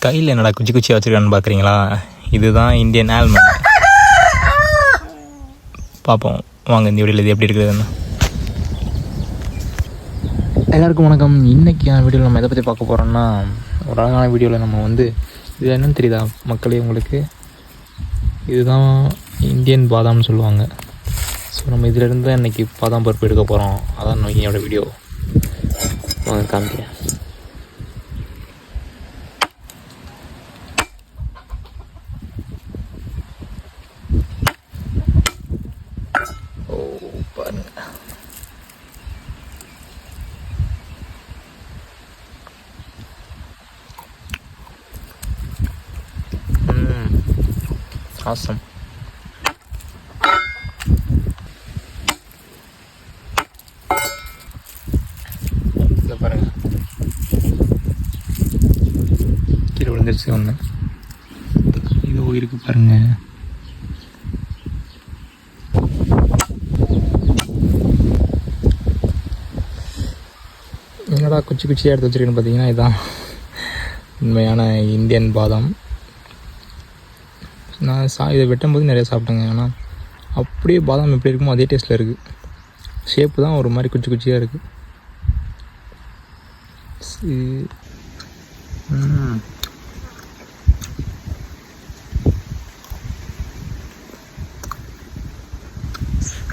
கையில் என்னடா குச்சி குச்சியாக வச்சுருக்கான்னு பார்க்குறீங்களா? இதுதான் இந்தியன் ஆல்மண்ட். பார்ப்போம் வாங்க இந்த வீடியோவில் இது எப்படி இருக்குதுன்னு. எல்லாருக்கும் வணக்கம். இன்றைக்கி வீடியோவில் நம்ம எதை பற்றி பார்க்க போகிறோம்னா, ஒரு அழகான வீடியோவில் நம்ம இது என்னன்னு தெரியுதா மக்களே உங்களுக்கு? இதுதான் இந்தியன் பாதாம்னு சொல்லுவாங்க. ஸோ நம்ம இதிலேருந்து தான் இன்றைக்கி பாதாம் பருப்பு எடுக்க போகிறோம். அதான் என்னோடய வீடியோ. வாங்க காமிக்கிறேன். Awesome. இதை பாருங்க, கீழே விழுந்துருச்சு ஒன்று. இது இருக்கு பாருங்க. என்னடா குச்சி குச்சியாக எடுத்து வச்சுருக்கேன்னு பார்த்தீங்கன்னா, இதுதான் உண்மையான இந்தியன் பாதாம். நான் இதை வெட்டும்போது நிறையா சாப்பிட்டேங்க. ஆனால் அப்படியே பாதாம் எப்படி இருக்குமோ அதே டேஸ்ட்டில் இருக்குது. ஷேப்பு தான் ஒரு மாதிரி குச்சி குச்சியாக இருக்குது.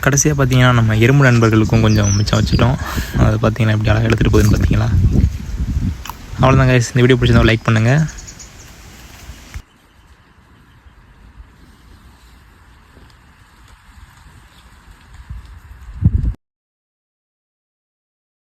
கடைசியாக பார்த்தீங்கன்னா நம்ம எறும்பு நண்பர்களுக்கும் கொஞ்சம் மிச்சம் வச்சுட்டோம். அதை பார்த்தீங்கன்னா எப்படி அழகாக எடுத்துகிட்டு போகுதுன்னு பார்த்தீங்களா? அவ்வளோதாங்க. இந்த வீடியோ பிடிச்சிருந்தா லைக் பண்ணுங்கள்.